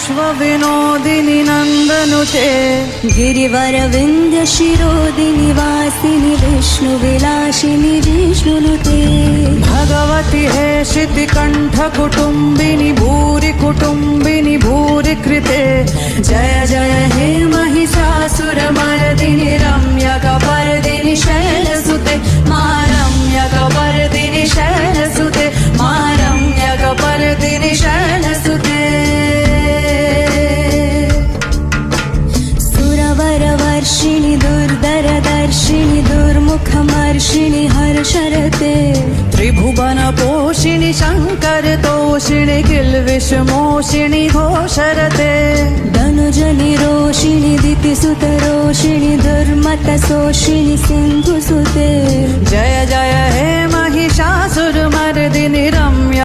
विश्वविनोदिनि नन्दनुते गिरिवर विन्ध्य शिरोदिनि वासिनि विष्णुविलासिनि जिष्णुनुते भगवति हे शितिकण्ठकुटुम्बिनि भूरि कुटुम्बिनि भूरि कृते जय जय हे महिषासुरमर्दिनि रम्यकपर्दिनि शैलसुते मा रम्यकपर्दिनि शैलसुते मा रम्यकपर्दिनि शैलसुते सुरवरवर्षिणि दुर्धरदर्शिनि दुर्मुखमर्षिणि हर्षरते त्रिभुवनपोषिणि शङ्करतोषिणि किल्बिषमोषिणि घोषरते धनुजनि रोषिणि दितिसुतरोषिणि दुर्मतशोषिणि सिन्धुसुते जय जय हे महिषासुरमर्दिनि रम्य